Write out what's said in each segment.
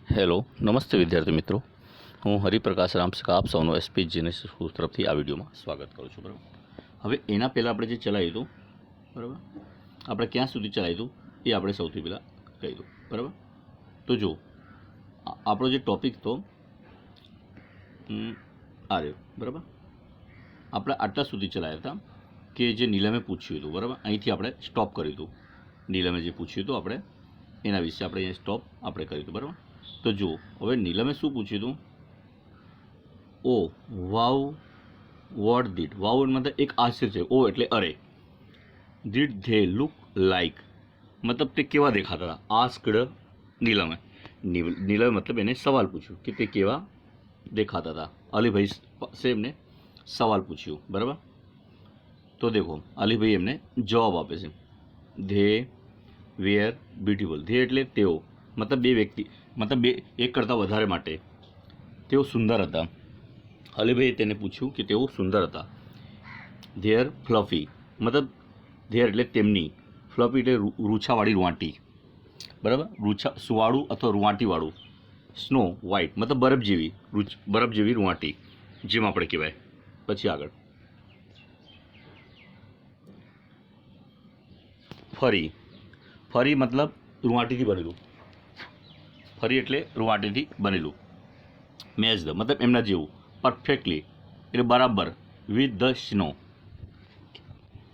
Hello નમસ્તે વિદ્યાર્થી મિત્રો, હું હરિપ્રકાશ રામસકા આપ સૌનો એસપી જીનેસ સ્કૂલ તરફથી આ વિડીયોમાં સ્વાગત કરું છું. બરાબર, હવે એના પહેલાં આપણે જે ચલાવ્યું હતું, બરાબર, આપણે ક્યાં સુધી ચલાવ્યું હતું એ આપણે સૌથી પહેલાં કહી દઉં. બરાબર, તો જો આપણો જે ટૉપિક હતો આ રહ્યો. બરાબર, આપણે આટલા સુધી ચલાવ્યા હતા કે જે નીલમે પૂછ્યું હતું. બરાબર, અહીંથી આપણે સ્ટોપ કર્યું હતું. નીલમે જે પૂછ્યું હતું આપણે એના વિશે આપણે અહીંયા સ્ટોપ આપણે કર્યું હતું. બરાબર, તો જુઓ હવે નીલમે શું પૂછ્યું હતું. ઓ વાવ વોટ ડીડ, વાવ મતલબ એક આશ્ચર્ય છે. ઓ એટલે અરે, ડીડ ધે લુક લાઈક મતલબ તે કેવા દેખાતા હતા. આસ્કડ નીલમે, નીલમે મતલબ એને સવાલ પૂછ્યું કે તે કેવા દેખાતા હતા. અલીભાઈ પાસે એમને સવાલ પૂછ્યું. બરાબર, તો દેખો અલીભાઈ એમને જવાબ આપે છે. They were beautiful. ધે એટલે તેઓ, મતલબ બે વ્યક્તિ, મતલબ બે એક કરતાં વધારે માટે તેઓ સુંદર હતા. અલીભાઈએ તેને પૂછ્યું કે તેઓ સુંદર હતા. ધેર ફ્લફી મતલબ ધેર એટલે તેમની, ફ્લફી એટલે રૂછાવાળી રૂંવાટી. બરાબર, રૂછા સુવાળું અથવા રૂંવાટીવાળું. સ્નો વ્હાઇટ મતલબ બરફ જેવી, બરફ જેવી રૂંવાટી જેમ આપણે કહેવાય. પછી આગળ ફરી, ફરી મતલબ રૂંવાટીથી બનેલું. ફરી એટલે રૂંવાટીથી બનેલું. મેચ ધ મતલબ એમના જેવું. પરફેક્ટલી એટલે બરાબર. With the snow.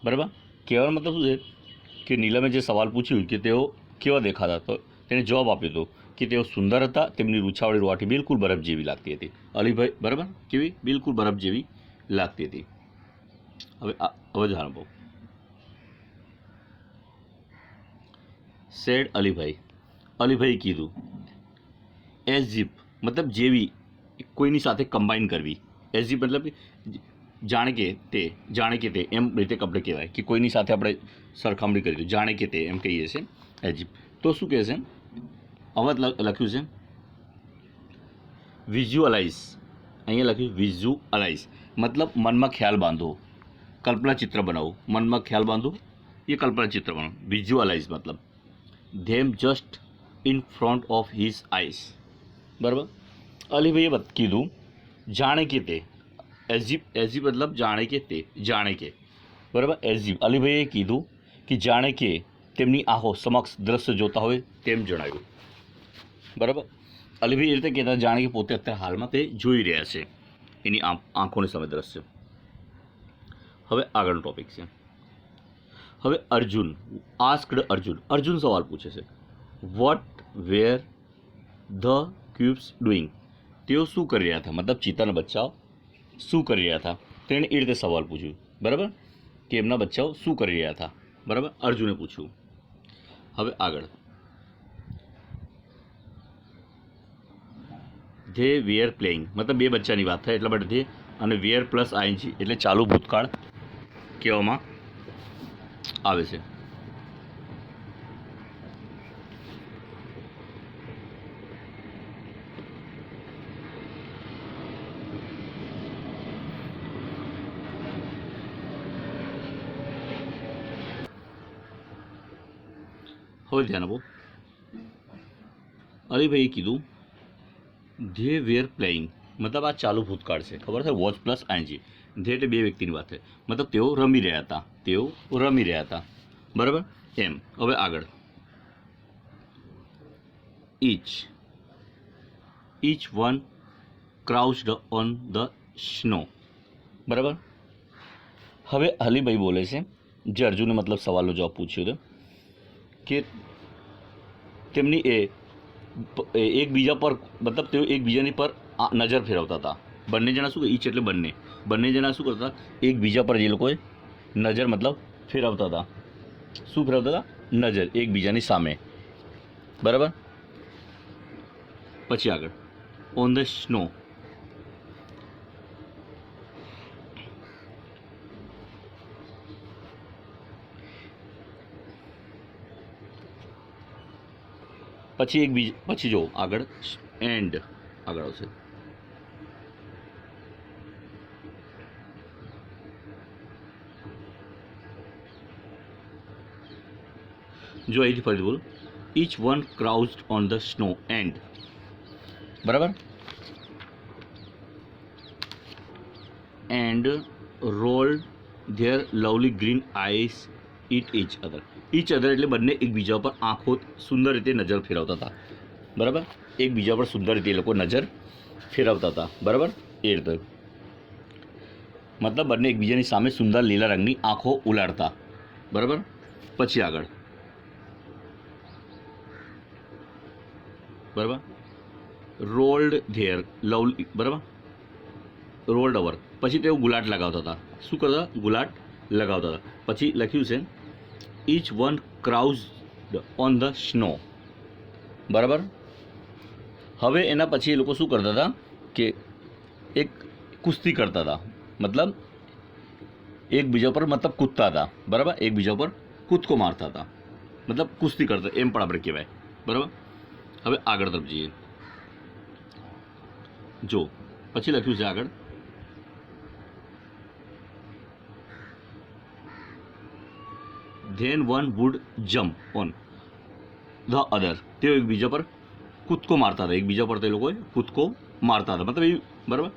બરાબર, કહેવાનો મતલબ શું છે કે નીલમે જે સવાલ પૂછ્યું કે તેઓ કેવા દેખાતા, તો તેણે જવાબ આપ્યો હતો કે તેઓ સુંદર હતા. તેમની રૂછાવાળી રૂંવાટી બિલકુલ બરફ જેવી લાગતી હતી. અલીભાઈ બરાબર કેવી, બિલકુલ બરફ જેવી લાગતી હતી. હવે ધ્યાન આપો. સેડ અલીભાઈ, અલીભાઈ કીધું. એઝ ઇફ મતલબ જેવી, કોઈની સાથે કમ્બાઈન કરવી. એઝ ઇફ મતલબ જાણે કે તે, જાણે કે તે એમ રીતે આપણે કહેવાય કે કોઈની સાથે આપણે સરખામણી કરી દઈએ. જાણે કે તે એમ કહીએ છીએ એઝ ઇફ. તો શું કહે છે, હવે લખ્યું છે વિઝ્યુઅલાઇઝ. અહીંયા લખ્યું વિઝ્યુઅલાઇઝ મતલબ મનમાં ખ્યાલ બાંધો, કલ્પના ચિત્ર બનાવો. મનમાં ખ્યાલ બાંધો એ કલ્પના ચિત્ર બનાવો. વિઝ્યુઅલાઇઝ મતલબ them just in front of his eyes. બરાબર, અલીભાઈએ કીધું જાણે કે તે. એઝિફ મતલબ જાણે કે તે, જાણે કે. બરાબર, એઝિફ અલીભાઈએ કીધું કે જાણે કે તેમની આંખો સમક્ષ દ્રશ્ય જોતા હોય તેમ જણાવ્યું. બરાબર, અલીભાઈ એ રીતે કહેતા જાણે કે પોતે અત્યારે હાલમાં તે જોઈ રહ્યા છે એની આંખોની સામે દ્રશ્ય. હવે આગળનો ટોપિક છે. હવે અર્જુન આસ્કડ અર્જુન, અર્જુન સવાલ પૂછે છે. What were the cubs doing. તેઓ શું કરી રહ્યા હતા, મતલબ ચિત્તાના બચ્ચાઓ શું કરી રહ્યા હતા. તેણે એ રીતે સવાલ પૂછ્યું. બરાબર, કે એમના બચ્ચાઓ શું કરી રહ્યા હતા. બરાબર, અર્જુને પૂછ્યું. હવે આગળ ધે વેર પ્લેઇંગ મતલબ બે બચ્ચાની વાત થાય એટલા માટે ધે અને વેર પ્લસ આઈએનજી એટલે ચાલુ ભૂતકાળ કહેવામાં આવે છે. હવે ધ્યાન આપો. અલીભાઈએ કીધું ધે વેર પ્લેઇંગ મતલબ આ ચાલુ ભૂતકાળ છે. ખબર છે, વોચ પ્લસ આઈએનજી. ધે એટલે બે વ્યક્તિની વાત છે, મતલબ તેઓ રમી રહ્યા હતા. તેઓ રમી રહ્યા હતા. બરાબર એમ. હવે આગળ each one crouched on the snow. બરાબર, હવે અલીભાઈ બોલે છે, જે અર્જુને મતલબ સવાલનો જવાબ પૂછ્યો હતો કે તેમની એકબીજા પર મતલબ તેઓ એકબીજાની પર નજર ફેરવતા હતા. બંને જણા શું, ઈચ એટલે બંને જણા શું કરતા એકબીજા પર જે લોકોએ નજર મતલબ ફેરવતા હતા. શું ફેરવતા હતા, નજર એકબીજાની સામે. બરાબર, પછી આગળ ઓન ધ સ્નો. પછી જો આગળ એન્ડ આગળ આવશે. જો અહીંથી ફરી બોલું. Each one crouched on the snow and બરાબર. And rolled their lovely green eyes at each other. Each other એટલે બંને એકબીજા પર આંખો સુંદર રીતે નજર ફેરવતા હતા. બરાબર, એકબીજા પર સુંદર રીતે એ લોકો નજર ફેરવતા હતા. બરાબર, એ રીતે મતલબ બંને એકબીજાની સામે સુંદર લીલા રંગની આંખો ઉલાડતા. બરાબર, પછી આગળ. બરાબર, રોલ્ડ ધેર લવલી. બરાબર, રોલ્ડ ઓવર પછી તેઓ ગુલાટ લગાવતા હતા. શું કરતા? ગુલાટ લગાવતા હતા. પછી લખ્યું છે each one crouched on the snow. બરાબર, હવે એના પછી એ લોકો શું કરતા હતા કે એક કુસ્તી કરતા હતા. મતલબ એકબીજા પર મતલબ કૂદતા હતા. બરાબર, એકબીજા પર કૂદકો મારતા હતા. મતલબ કુસ્તી કરતા એમ પણ આપણે કહેવાય. બરાબર, હવે આગળ તરફ જઈએ. જો પછી લખ્યું છે આગળ then one would jump on the other. તેઓ એકબીજા પર કૂદકો મારતા હતા. એકબીજા પર તે લોકોએ કૂદકો મારતા હતા. મતલબ એ બરાબર.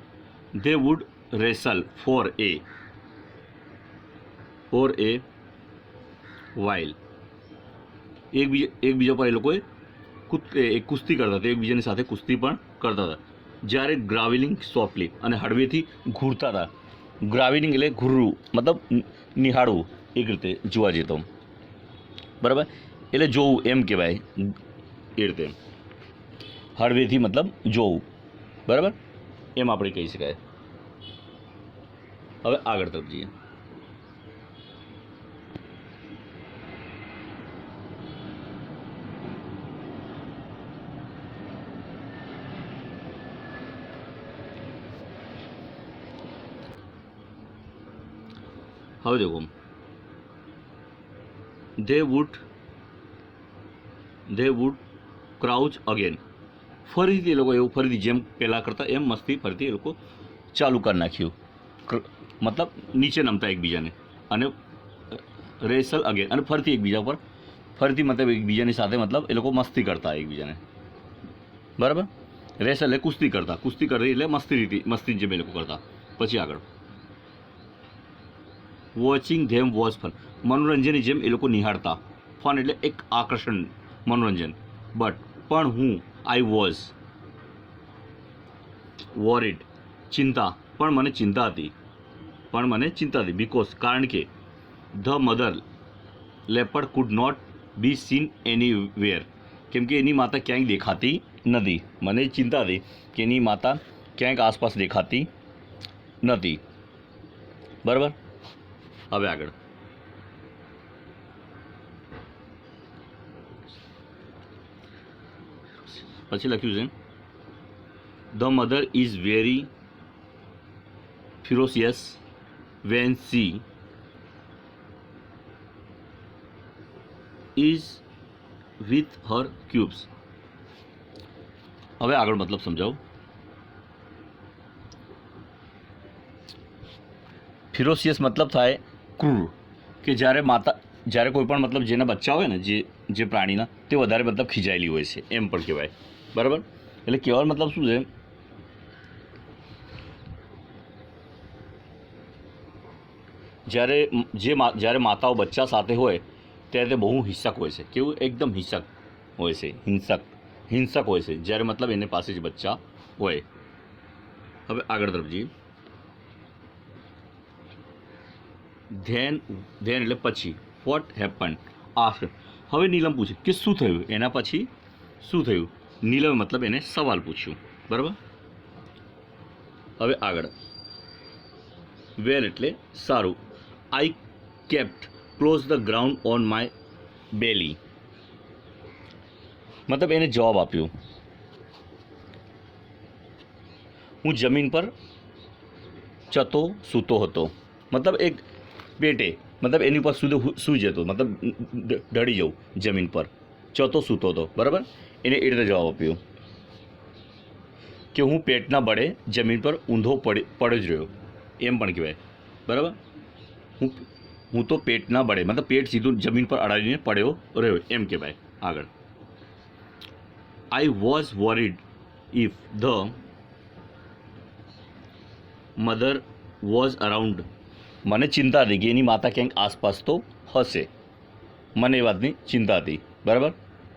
They would wrestle for a while. એકબીજા પર એ લોકોએ કુસ્તી કરતા હતા. એકબીજાની સાથે કુસ્તી પણ કરતા હતા. જ્યારે ગ્રાવેલિંગ સોફ્ટલી અને હળવેથી ઘૂરતા હતા. ગ્રાવેલિંગ એટલે ઘૂરવું, મતલબ નિહાળવું એક રીતે જોવા જઈએ તો. બરાબર, એટલે જોવું એમ કહેવાય. એ રીતે હળવેથી મતલબ જોવું. બરાબર, એમ આપણે કહી શકાય. હવે આગળ તરફ જઈએ. હવે દેખો ધે વુડ ક્રાઉચ અગેન. ફરીથી એ લોકો એવું ફરીથી જેમ પહેલાં કરતા એમ મસ્તી ફરીથી એ લોકો ચાલુ કરી નાખ્યું. મતલબ નીચે નમતા એકબીજાને અને રેસલ અગેન અને ફરીથી એકબીજા પર ફરીથી મતલબ એકબીજાની સાથે મતલબ એ લોકો મસ્તી કરતા એકબીજાને. બરાબર, રેસલ એટલે કુસ્તી કરતા. કુસ્તી કરતી એટલે મસ્તી જેમ એ લોકો કરતા. પછી આગળ વોચિંગ ધેમ વોઝ ફન. મનોરંજનની જેમ એ લોકો નિહાળતા. ફન એટલે એક આકર્ષણ, મનોરંજન. પણ હું આઈ વોઝ વોરિડ. ચિંતા, પણ મને ચિંતા હતી. બિકોઝ કારણ કે the mother leopard could not be seen anywhere. કેમ કે એની માતા ક્યાંય દેખાતી નથી. મને ચિંતા હતી કે એની માતા ક્યાંક આસપાસ દેખાતી નથી. બરાબર, હવે આગળ પછી લખ્યું છે the mother is very ferocious when she is with her cubs. હવે આગળ મતલબ સમજાવું. ફિરોસિયસ મતલબ થાય ક્રૂર. કે જ્યારે કોઈ પણ મતલબ જેના બચ્ચા હોય ને જે પ્રાણીના તે વધારે મતલબ ખીજાયેલી હોય છે એમ પણ કહેવાય. બરાબર, એટલે કહેવાનો મતલબ શું છે? જ્યારે માતાઓ બચ્ચા સાથે હોય ત્યારે તે બહુ હિંસક હોય છે. કેવું? એકદમ હિંસક હોય છે. હિંસક હોય છે જ્યારે મતલબ એની પાસે જ બચ્ચા હોય. હવે આગળ તરફ જઈએ. ધેન એટલે પછી. What happen after. હવે નીલમ પૂછે કે શું થયું એના પછી શું થયું. નીલમ મતલબ એને સવાલ પૂછ્યું. બરાબર, હવે આગળ વેલ એટલે સારું. I kept close the ground on my belly. મતલબ એને જવાબ આપ્યો હું જમીન પર ચતો સૂતો હતો. મતલબ એક પેટે મતલબ એની પર સૂઈ જતો. મતલબ ઢળી જવું જમીન પર. ચતો સૂતો હતો. બરાબર, એને એ રીતે જવાબ આપ્યો કે હું પેટના બળે જમીન પર ઊંધો પડ્યો જ રહ્યો એમ પણ કહેવાય. બરાબર, હું તો પેટના બળે મતલબ પેટ સીધું જમીન પર અડાડીને પડ્યો રહ્યો એમ કહેવાય. આગળ I was worried if the mother was around, મને ચિંતા હતી કે એની માતા ક્યાંક આસપાસ તો હશે, મને એ વાતની ચિંતા હતી, બરાબર.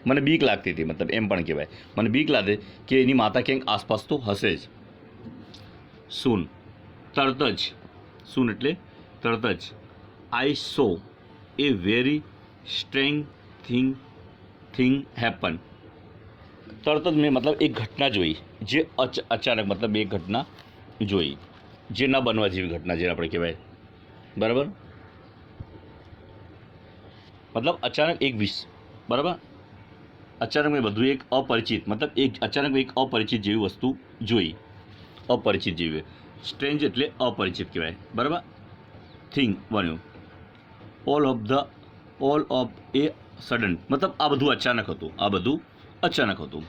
મને બીક લાગતી હતી, મતલબ એમ પણ કહેવાય, મને બીક લાગે કે એની માતા ક્યાંક આસપાસ તો હશે જ. સૂન, તરત જ. સૂન એટલે તરત જ. આઈ સો એ વેરી સ્ટ્રેન્જ થિંગ હેપન, તરત જ મેં મતલબ એક ઘટના જોઈ, જે અચાનક, મતલબ એક ઘટના જોઈ જે ન બનવા જેવી ઘટના, જે આપણે કહેવાય, બરાબર. મતલબ અચાનક એક બરાબર, અચાનક મેં બધું એક અપરિચિત, મતલબ એક અચાનક એક અપરિચિત જેવી વસ્તુ જોઈ, અપરિચિત જેવી. સ્ટ્રેન્જ એટલે અપરિચિત કહેવાય, બરાબર. થિંગ બન્યું. ઓલ ઓફ એ સડન, મતલબ આ બધું અચાનક હતું, આ બધું અચાનક હતું.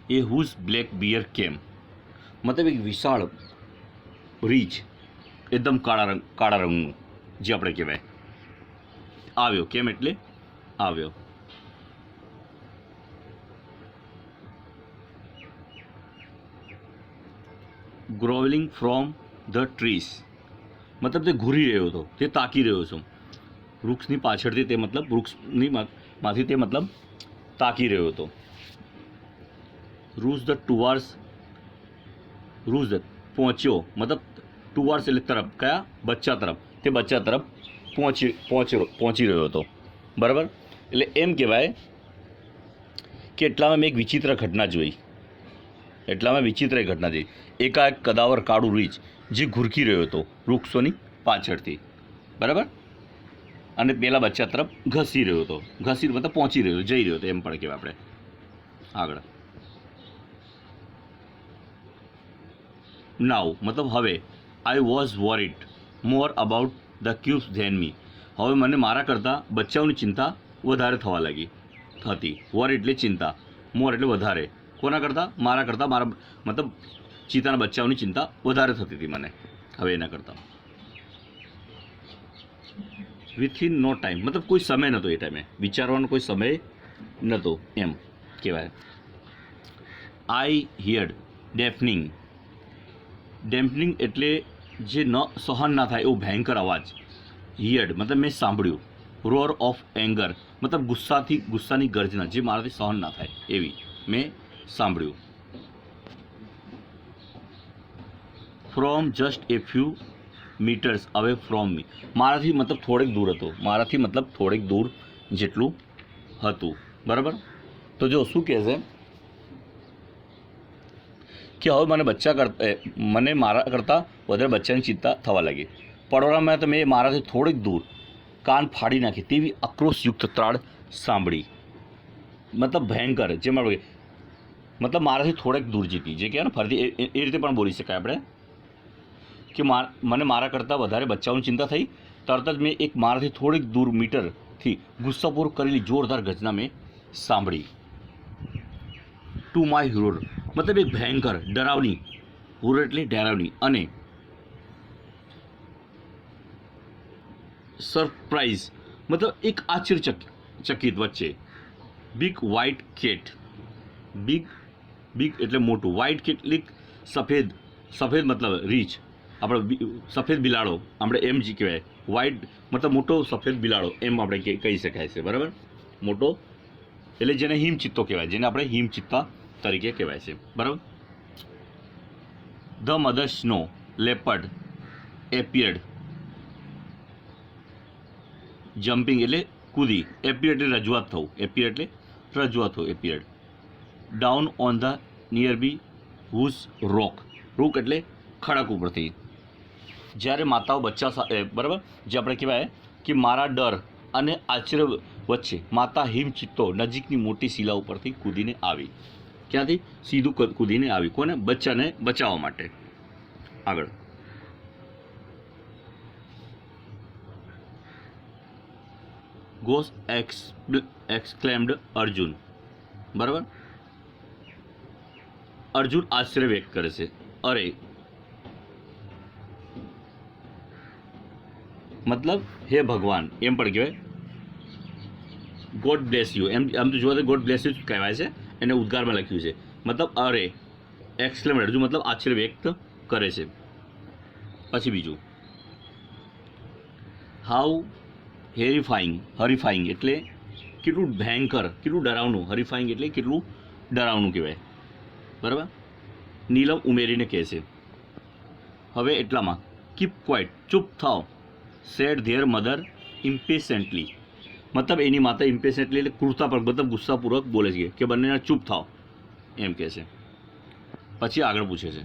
એ હુઝ બ્લેક બિયર કેમ, મતલબ એક વિશાળ રીચ, એકદમ કાળા રંગનું, જે આપણે કહેવાય, આવ્યો. કેમ એટલે આવ્યો. ગ્રોવલિંગ ફ્રોમ ધ ટ્રીસ, મતલબ તે ઘૂરી રહ્યો હતો, તે તાકી રહ્યો હતો વૃક્ષની પાછળથી, તે મતલબ વૃક્ષની માંથી તે મતલબ તાકી રહ્યો હતો. રૂઝ ધ ટુવાર્ડ્સ, રૂઝ પહોંચ્યો, મતલબ ટુવાર્ડ્સ એટલે તરફ, કયા? બચ્ચા તરફ, તે બચ્ચા તરફ પહોંચી રહ્યો હતો, બરાબર. એટલે એમ કહેવાય કે એટલામાં મેં એક વિચિત્ર ઘટના જોઈ, એટલામાં વિચિત્ર ઘટના જોઈ. એકાએક કદાવર કાળું રીંછ જે ઘૂરકી રહ્યો હતો વૃક્ષોની પાછળથી, બરાબર, અને પેલા બચ્ચા તરફ ઘસી રહ્યો હતો, ઘસી મતલબ પહોંચી રહ્યો, જઈ રહ્યો હતો, એમ પણ કહેવાય આપણે. આગળ નાવ, મતલબ હવે. I was worried more about the cubs than me, હવે મને મારા કરતાં બચ્ચાઓની ચિંતા વધારે થવા લાગી હતી. વોર એટલે ચિંતા, મોર એટલે વધારે. કોના કરતાં? મારા કરતાં, મારા મતલબ ચિત્તાના બચ્ચાઓની ચિંતા વધારે થતી હતી મને હવે એના કરતાં. વિથિન નો ટાઈમ, મતલબ કોઈ સમય નહોતો, એ ટાઈમે વિચારવાનો કોઈ સમય નહોતો, એમ કહેવાય. આઈ હિયર્ડ ડેફનિંગ, ડેમ્પનિંગ એટલે જે ન સહન ના થાય એવું ભયંકર અવાજ. હિયર્ડ મતલબ મેં સાંભળ્યું. રોર ઓફ એંગર મતલબ ગુસ્સાની ગર્જના, જે મારાથી સહન ના થાય એવી મેં સાંભળ્યું. From just a few meters away from me, મારાથી મતલબ થોડેક દૂર હતો, મારાથી મતલબ થોડેક દૂર જેટલું હતું, બરાબર. તો જો શું કહે છે કે હવે મને મારા કરતાં વધારે બચ્ચાની ચિંતા થવા લાગી. પડોરામાં તો મેં મારાથી થોડીક દૂર કાન ફાડી નાખી તેવી આક્રોશયુક્ત ત્રાડ સાંભળી, મતલબ ભયંકર, જે મતલબ મારાથી થોડેક દૂર જીતી, જે કહેવાય ને ફરીથી એ રીતે પણ બોલી શકાય આપણે કે મને મારા કરતાં વધારે બચ્ચાઓની ચિંતા થઈ. તરત જ મેં એક મારાથી થોડીક દૂર મીટરથી ગુસ્સાપૂર્વક કરેલી જોરદાર ગર્જના મેં સાંભળી. ટુ માય હુરોર મતલબ એક ભયંકર, ડરાવની, હુરોર એટલે ડરાવની, અને સરપ્રાઇઝ મતલબ એક આશ્ચર્યચકિત વચ્ચે. બિગ વ્હાઇટ કેટ, બિગ એટલે મોટું, વ્હાઇટ કેટ એટલે સફેદ મતલબ રીચ, આપણે સફેદ બિલાડો, આપણે એમ જ કહેવાય. વ્હાઇટ મતલબ મોટો સફેદ બિલાડો, એમ આપણે કહી શકાય છે, બરાબર. મોટો એટલે જેને હિમચિત્તો કહેવાય, જેને આપણે હિમચિત્તા તરીકે કહેવાય છે, બરાબર. The mother snow leopard appeared, jumping એટલે કૂદી, એપિયર્ડ એટલે રજૂઆત થવું, એપિયર્ડ એટલે રજૂઆત થવું, appeared. Down on the nearby huge rock એટલે ખડક ઉપરથી. જ્યારે માતાઓ બચ્ચા સાથે, બરાબર, જે આપણે કહેવાય કે મારા ડર અને આશ્ચર્ય વચ્ચે માતા હિમચિત્તો નજીકની મોટી શિલા ઉપરથી કૂદીને આવી. ક્યાંથી? સીધું કૂદીને આવી. કોને? બચ્ચાને બચાવવા માટે. આગળ ગોસ એક્સક્લેમ્ડ અર્જુન, બરાબર. અર્જુન આશ્ચર્ય વ્યક્ત કરે છે. અરે મતલબ હે ભગવાન, એમ પણ કહેવાય. ગોડ બ્લેસ યુ, એમ તો જોવા તો ગોડ બ્લેસ યુ કહેવાય છે, એને ઉદ્ગારમાં લખ્યું છે, મતલબ અરે એક્સક્લેમેટ હજુ મતલબ આશ્ચર્ય વ્યક્ત કરે છે. પછી બીજું હાઉ હરીફાઈંગ એટલે કેટલું ભયંકર, કેટલું ડરાવનું. હરીફાઈંગ એટલે કેટલું ડરાવનું કહેવાય, બરાબર. નીલમ ઉમેરીને કહે છે, હવે એટલામાં કીપ ક્વાઇટ, ચૂપ થાવ, સેડ ધેર મધર ઇમ્પેશન્ટલી, મતલબ એની માતા ઇમ્પેશન્ટલી એટલે ક્રૂરતાપૂર્વક, મતલબ ગુસ્સાપૂર્વક બોલે છે કે બંનેના ચૂપ થાવ એમ કહે છે. પછી આગળ પૂછે છે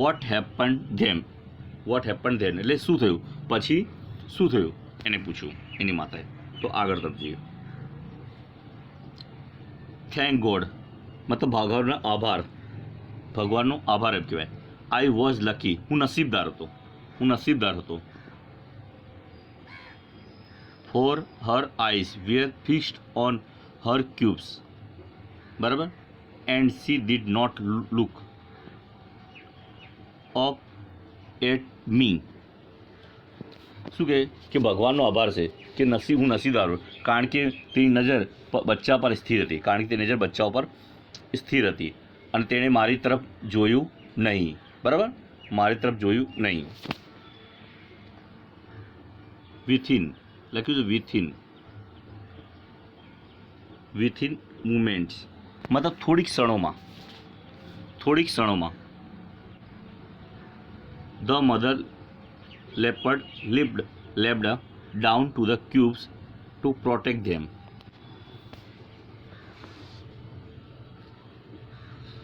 વોટ હેપન ધેમ એટલે શું થયું, પછી શું થયું એને પૂછ્યું એની માતાએ. તો આગળ તરફ જઈએ. થેન્ક ગોડ મતલબ ભગવાનનો આભાર એમ કહેવાય. આઈ વોઝ લકી, હું નસીબદાર હતો. For her eyes were fixed on her cubs, બરાબર, and she did not look up at me. શું કહે કે ભગવાનનો આભાર છે કે હું નસીબદાર છું, કારણ કે તેની નજર બચ્ચા પર સ્થિર હતી, બચ્ચા ઉપર સ્થિર હતી અને તેણે મારી તરફ જોયું નહીં, બરાબર, વિથિન લખ્યું છે, વિથિન મુમેન્ટ્સ મતલબ થોડીક ક્ષણોમાં the mother leapt down to the cubes to protect them.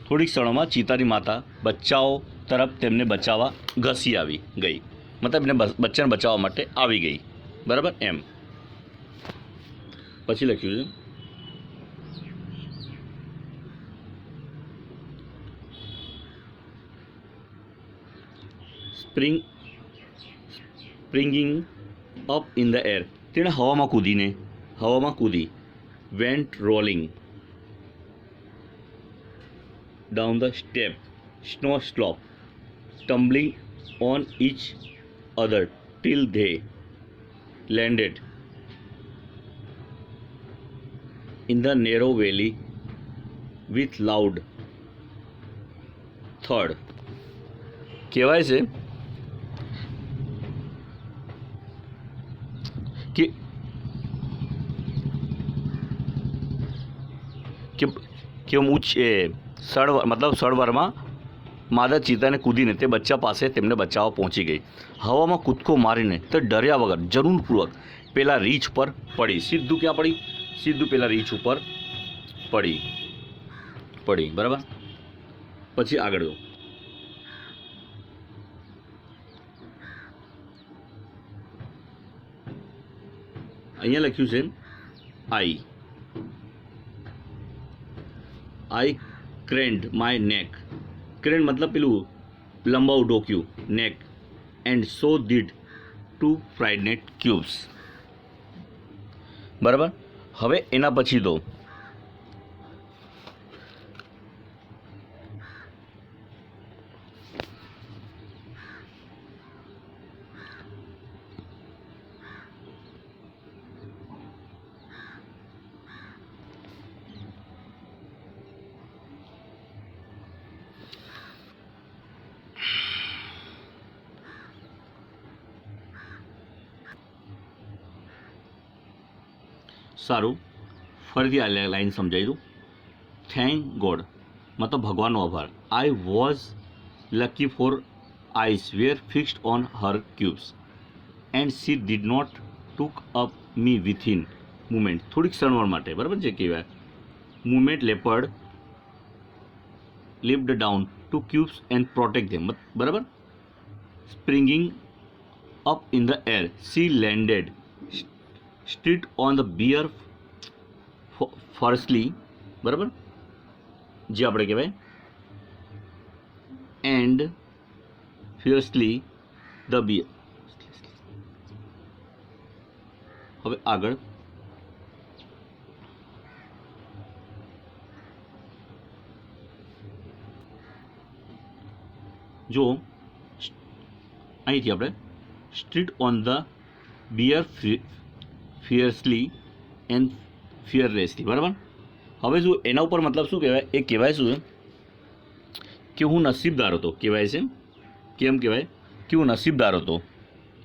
થોડીક ક્ષણોમાં ચિતાની માતા બચ્ચાઓ તરફ તેમને બચાવવા ઘસી આવી ગઈ, મતલબ એને બચ્ચાને બચાવવા માટે આવી ગઈ, બરાબર એમ. પછી લખ્યું છે springing up in the air, તેણે હવામાં કૂદી, went rolling down the snow slope, tumbling on each other till they landed in the narrow valley with loud થર્ડ. કહેવાય છે કે સળવરમાં માદા ચિતાને કૂદીને તે બચ્ચા પાસે તેમને બચાવવા પહોંચી ગઈ. હવામાં કૂદકો મારીને તે ડર્યા વગર જરૂરપૂર્વક પેલા રીંછ પર પડી. સીધું ક્યાં પડી? સીધું પેલા રીંછ ઉપર પડી, બરાબર. પછી આગળ જો અહીંયા લખ્યું છે આઈ ક્રેન્ડ માય નેક. ક્રેન્ડ મતલબ પેલું લંબાવું ડોક્યું, neck, and so did two frightened cubs, બરાબર. હવે એના પછી તો સારું, ફરીથી આ લાઈન સમજાવી દઉં. થેન્ક ગોડ મતલબ ભગવાનનો આભાર. I was lucky for eyes were fixed on her cubs and she did not took up me within moment, થોડીક ક્ષણવાર માટે, બરાબર જે કહેવાય. Moment leopard leaped down to cubs and protect them, બરાબર. Springing up in the air she landed straight on the bear firstly, બરાબર જે આપણે કહેવાય, એન્ડ ફિયર્સલી ધ બિયર. હવે આગળ જો અહીંથી આપણે straight on the bear fiercely and fearlessly, બરાબર. હવે શું એના ઉપર મતલબ શું કહેવાય? એ કહેવાય શું છે કે હું નસીબદાર હતો. કહેવાય છે કેમ કહેવાય કે હું નસીબદાર હતો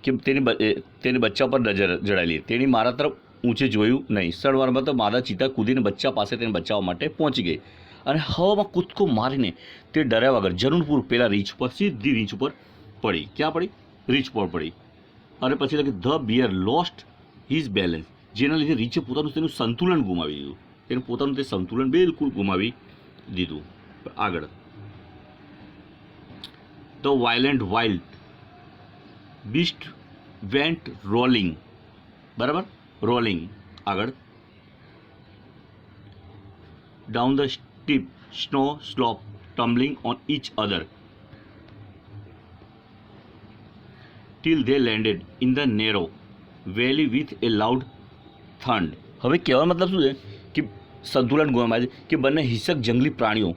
કે તેની બચ્ચા પર નજર જડાયેલી. તેણી મારા તરફ ઊંચે જોયું નહીં. સળવારમાં તો માદા ચિત્તા કૂદીને બચ્ચા પાસે તેને બચાવવા માટે પહોંચી ગઈ અને હવામાં કૂદકો મારીને તે ડર્યા વગર જરૂરપૂર પેલા રીંછ પર, સીધી રીંછ ઉપર પડી. ક્યાં પડી? રીંછ પર પડી. અને પછી લખી the bear lost his balance. જેના લીધે રીંછે પોતાનું તેનું સંતુલન ગુમાવી દીધું. તેનું પોતાનું તે સંતુલન બિલકુલ ગુમાવી દીધું. આગળ, the violent wild beast went rolling. બરાબર, રોલિંગ. આગળ, down the steep snow slope tumbling on each other till they landed in the narrow valley with a loud thud. હવે કહેવાનો મતલબ શું છે કે સંતુલન ગુમાવે છે કે બંને હિંસક જંગલી પ્રાણીઓ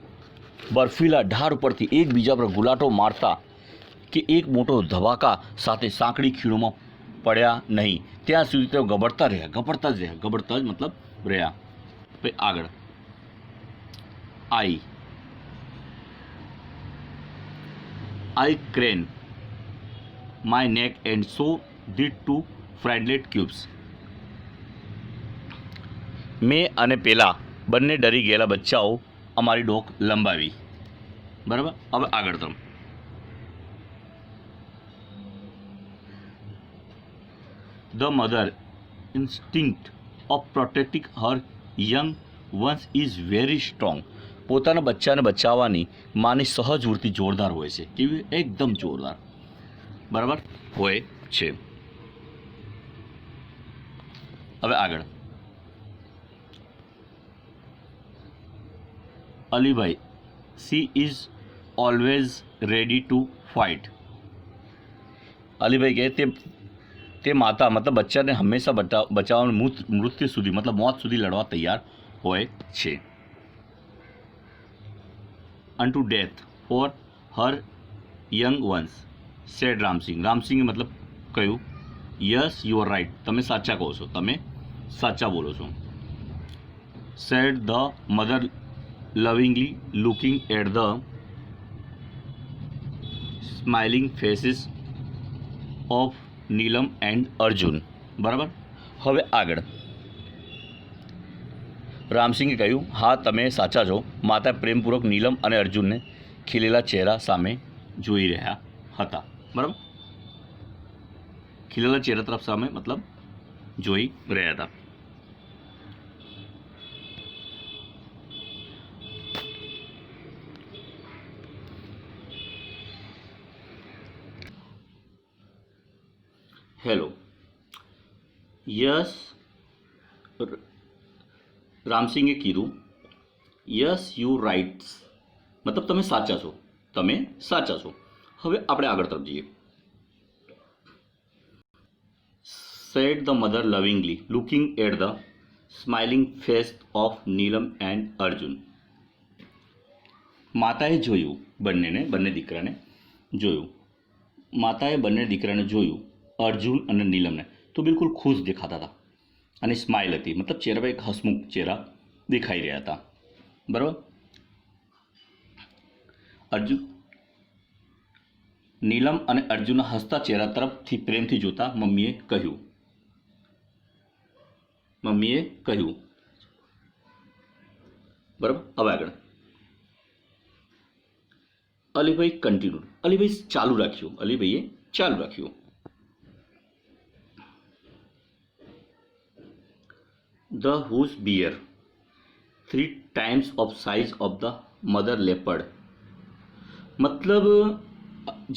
બર્ફીલા ઢાળ ઉપરથી એકબીજા પર ગુલાટો મારતા કે એક મોટો ધબાકા સાથે સાંકડી ખીણોમાં પડ્યા નહીં ત્યાં સુધી તેઓ ગબડતા જ મતલબ રહ્યા. પછી આગળ, I crane my neck and so did two friendlet cubes. મેં અને પેલા બંને ડરી ગયેલા બચ્ચાઓ અમારી ડોક લંબાવી. બરાબર. હવે આગળ તરફ, the mother instinct of protecting Har young ones is very strong. પોતાના બચ્ચાને બચાવવાની માની સહજ વૃત્તિ જોરદાર હોય છે. કેવી? એકદમ જોરદાર. બરાબર હોય છે. હવે આગળ, Alibhai she is always ready to fight. Alibhai કહે તે માતા મતલબ બચ્ચાને હંમેશા બચાવવાનું મૃત્યુ સુધી મતલબ મોત સુધી લડવા તૈયાર હોય છે. unto death for her young ones said Ramsinh. રામસિંહે મતલબ કહ્યું યસ યુ આર રાઇટ. તમે સાચા કહો છો, તમે સાચા બોલો છો. said the mother lovingly looking at the smiling faces of Neelam and Arjun. બરાબર. હવે આગળ, રામસિંહે કહ્યું હા તમે સાચા છો. માતા પ્રેમપૂર્વક નીલમ અને અર્જુનને ખીલેલા ચહેરા સામે જોઈ રહ્યા હતા. બરાબર. ખીલેલા ચહેરા તરફ સામે મતલબ જોઈ રહ્યા હતા. હેલો. યસ, રામસિંહે કીધું યસ યુ રાઇટ્સ મતલબ તમે સાચા છો, તમે સાચા છો. હવે આપણે આગળ તરફ જઈએ. said the mother lovingly looking at the smiling face of Neelam and Arjun. માતાએ જોયું બંને દીકરાને જોયું. માતાએ બંને દીકરાને જોયું, અર્જુન અને નીલમને, તો બિલકુલ ખુશ દેખાતા હતા અને સ્માઇલ હતી મતલબ ચહેરા પર એક હસમુખ ચહેરા દેખાઈ રહ્યા હતા. બરાબર. નીલમ અને અર્જુનના હસતા ચહેરા તરફથી પ્રેમથી જોતા મમ્મીએ કહ્યું બરાબર. હવે આગળ, અલીભાઈ કન્ટિન્યુ. અલીભાઈએ ચાલુ રાખ્યું. The whose bear 3 times of size of the mother leopard. મતલબ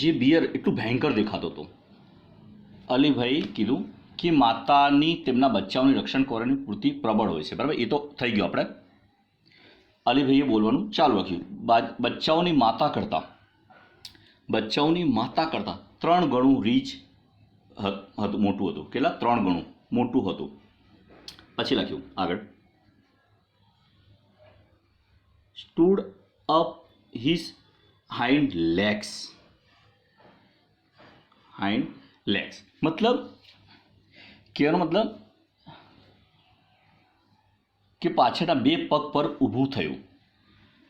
જે બિયર એટલું ભયંકર દેખાતો હતો. અલીભાઈ કીધું કે માતાની તેમના બચ્ચાઓની રક્ષણ કરવાની વૃત્તિ પ્રબળ હોય છે. બરાબર. એ તો થઈ ગયું. આપણે અલીભાઈએ બોલવાનું ચાલુ રાખ્યું. બચ્ચાઓની માતા કરતાં 3 ગણું રીચ મોટું હતું. કેટલા? 3 ગણું મોટું હતું. પછી લખ્યું આગળ, stood up his hind legs. મતલબ કહેવાનો મતલબ કે પાછળના બે પગ પર ઊભું થયું.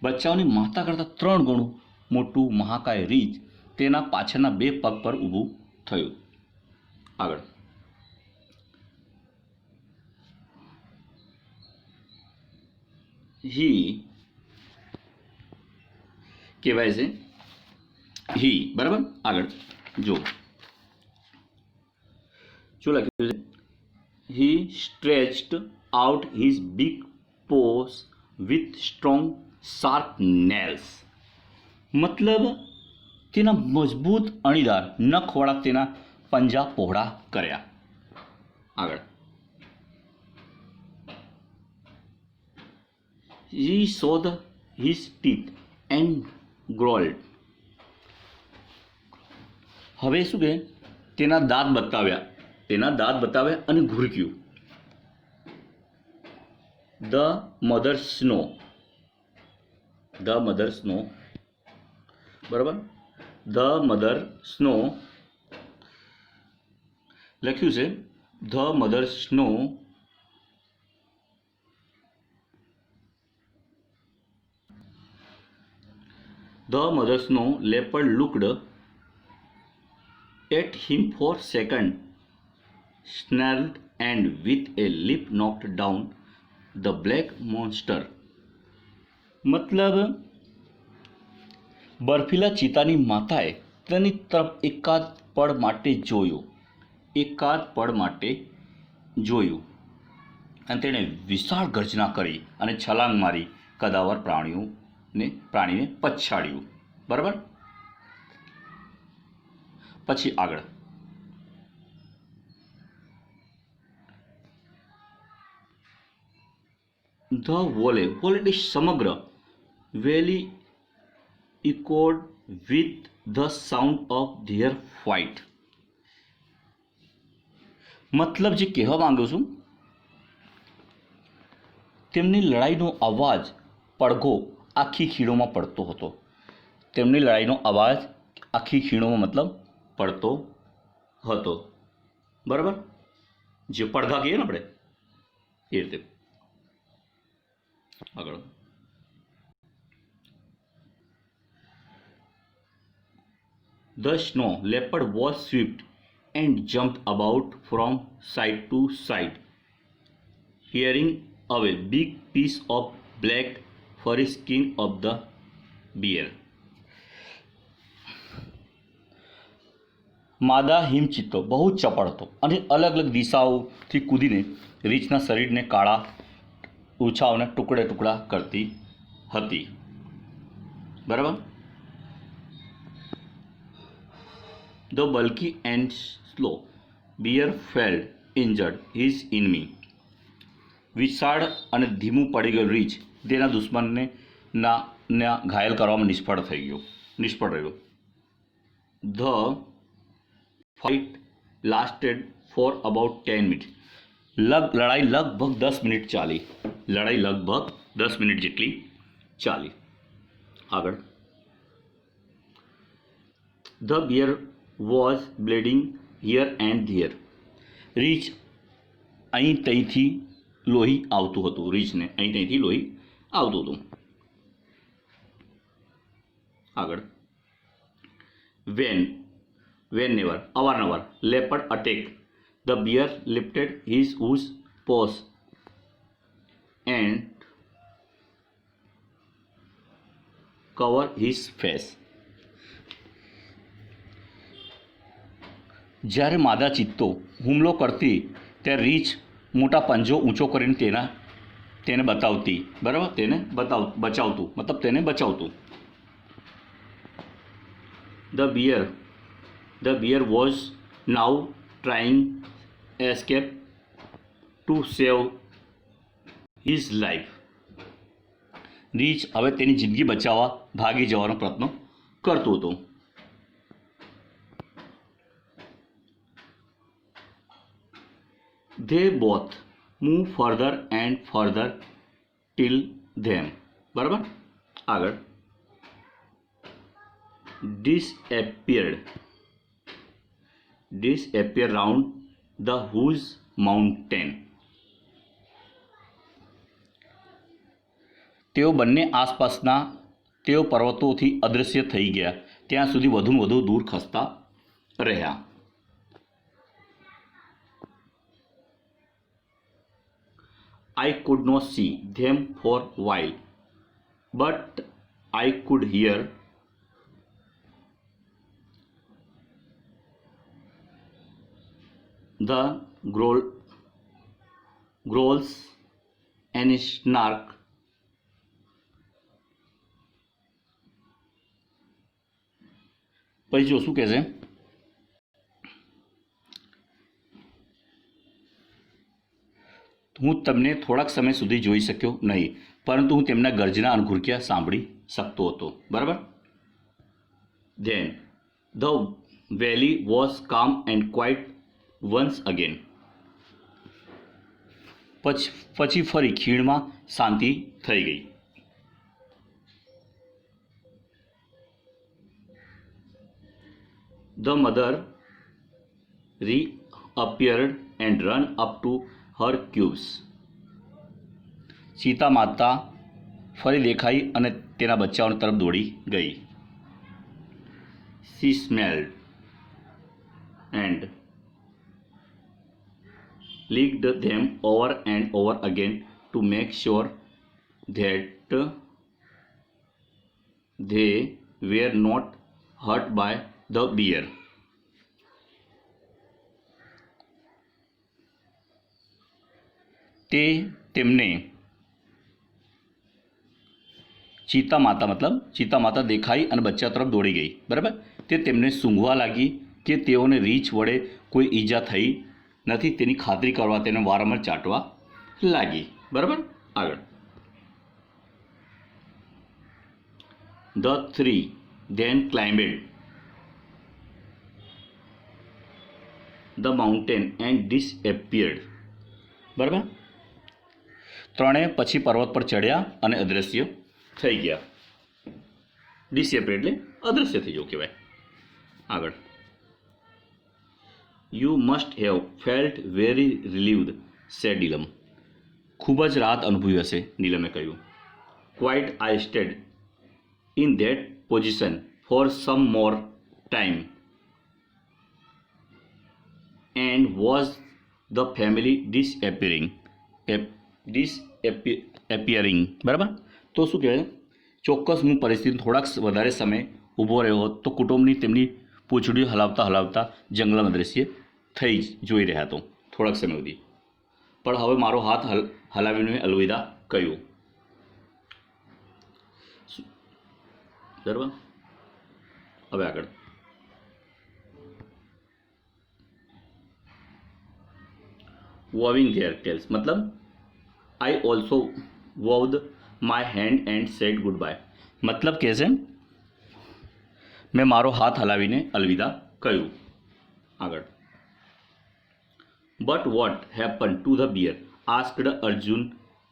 બચ્ચાઓની માતા કરતાં 3 ગણું મોટું મહાકાય રીંછ તેના પાછળના બે પગ પર ઊભું થયું. આગળ હી કહેવાય છે હી, બરાબર. આગળ જો શું લખ્યું છે? He stretched out his big paws with strong sharp nails. મતલબ તેના મજબૂત અણીદાર નખવાળા તેના પંજા પહોળા કર્યા. આગળ he showed his teeth and growled. હવે શું કે તેના દાંત બતાવ્યા અને ઘૂરક્યું. ધ મધર સ્નો, બરાબર. ધ મધર સ્નો લખ્યું છે. The mother snow leopard looked at him for a second, snarled, and with a leap knocked down the black monster. મતલબ બર્ફીલા ચિતાની માતાએ તેની તરફ એકાદ પળ માટે જોયું અને તેણે વિશાળ ગર્જના કરી અને છલાંગ મારી કદાવર પ્રાણીને પછાડ્યું. બરાબર. પછી આગળ ધ વોલે એટલે સમગ્ર વેલી echoed with the sound of their fight. મતલબ જે કહેવા માંગુ છું, તેમની લડાઈનો અવાજ પડઘો આખી ખીણોમાં પડતો હતો. મતલબ પડતો હતો. બરાબર. જે પડઘા કહીએ ને આપણે એ રીતે. આગળ The snow leopard was swift and jumped about from side to side, tearing away big piece of black furry skin of the bear. માદા હિમચિત્તો બહુ ચપળ હતો અને અલગ અલગ દિશાઓથી કૂદીને રીંછના શરીરને કાળા ઉછાઓને ટુકડા કરતી હતી. બરાબર. The bulky and slow bear felt injured his enemy. વિશાળ અને ધીમું પડી ગયેલું રીંછ તેના દુશ્મનને ઘાયલ કરવામાં નિષ્ફળ રહ્યો. The fight lasted for about 10 minutes. લડાઈ લગભગ 10 મિનિટ જેટલી ચાલી. આગળ The bear was bleeding here and there. રીંછ અહીં ત્યાંથી લોહી આવતું હતું. આગળ whenever અવારનવાર leopard attacked, the bear lifted his hooves paws and covered his face. જ્યારે માદા ચિત્તો હુમલો કરતી ત્યારે રીંછ મોટા પંજો ઊંચો કરીને તેને બતાવતી. બરાબર. તેને બચાવતું. The bear was now trying escape to save his life. રીંછ હવે તેની જિંદગી બચાવવા ભાગી જવાનો પ્રયત્ન કરતો હતો. They both move further and further till them. બરાબર. આગળ disappear round the Hoods mountain. તેઓ બંને આસપાસના તેઓ પર્વતોથી અદૃશ્ય થઈ ગયા ત્યાં સુધી વધુને વધુ દૂર ખસતા રહ્યા. I could not see them for a while, but I could hear the growls and snark પછી જો શું કહે છે, હું તમને થોડાક સમય સુધી જોઈ શક્યો નહીં, પરંતુ હું તેમના ગર્જના અને ઘુરક્યા સાંભળી શકતો હતો. બરાબર. Then the valley was calm and quiet once again. પછી ફરી ખીણમાં શાંતિ થઈ ગઈ. The mother reappeared and ran up to her cubes. Sita માતા ફરી દેખાઈ અને તેના બચ્ચાઓની તરફ દોડી ગઈ. She smelled and licked them over and over again to make sure that they were not hurt by the bear. તે તેમને ચીતા માતા દેખાઈ અને બચ્ચા તરફ દોડી ગઈ. બરાબર. તે તેમને સૂંઘવા લાગી કે તેઓને રીંછ વડે કોઈ ઈજા થઈ નથી તેની ખાતરી કરવા તેને વારંવાર ચાટવા લાગી. બરાબર. આગળ. The three then climbed the mountain and disappeared. બરાબર. ત્રણેય પછી પર્વત પર ચડ્યા અને અદૃશ્ય થઈ ગયા. ડિસએપિયર એટલે અદૃશ્ય થઈ જવું કહેવાય. આગળ. You must have felt very relieved, said Neelam. ખૂબ જ રાહત અનુભવી હશે, નીલમે કહ્યું. Quite, I stayed in that position for some more time and watched the family disappearing. બરાબર. તો શું કહેવાય, ચોક્કસ હું પરિસ્થિતિ થોડાક વધારે સમય ઊભો રહ્યો હોત તો કુટુંબની તેમની પૂંછડીઓ હલાવતા જંગલમાં દૃશ્ય થઈ જોઈ રહ્યા હતો થોડાક સમય સુધી, પણ હવે મારો હાથ હલાવીને અલવિદા કહ્યું. બરાબર. હવે આગળ. Waving their tails મતલબ I also waved my hand and said goodbye. મતલબ કહે છે મેં મારો હાથ હલાવીને અલવિદા કહ્યું. આગળ. But what happened to the bear? asked Arjun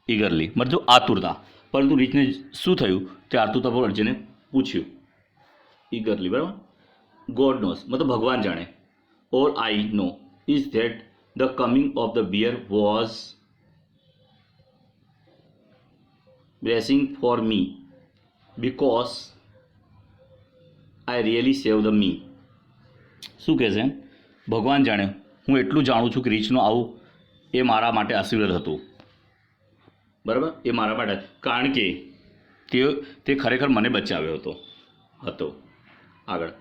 eagerly. મતલબ આતુરતા. પરંતુ રીંછને શું થયું તે આતુરતા પર અર્જુને પૂછ્યું. eagerly. બરાબર. God knows મતલબ ભગવાન જાણે. All I know is that the coming of the bear was blessing for me because I really saved me. શું કહે છે, ભગવાન જાણે, હું એટલું જાણું છું કે રીંછનું આવું એ મારા માટે આશીર્વાદ હતું. બરાબર. એ મારા માટે કારણ કે તે ખરેખર મને બચાવ્યો હતો. આગળ.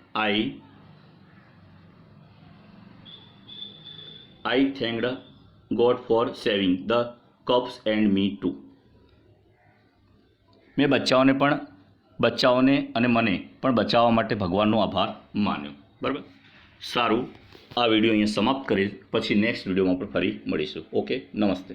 I thanked God for saving the cubs and me too. મેં બચ્ચાઓને અને મને પણ બચાવવા માટે ભગવાનનો આભાર માન્યો. બરાબર. સારું. આ વિડીયો અહીંયા સમાપ્ત કરી પછી નેક્સ્ટ વિડીયોમાં આપણે ફરી મળીશું. ઓકે. નમસ્તે.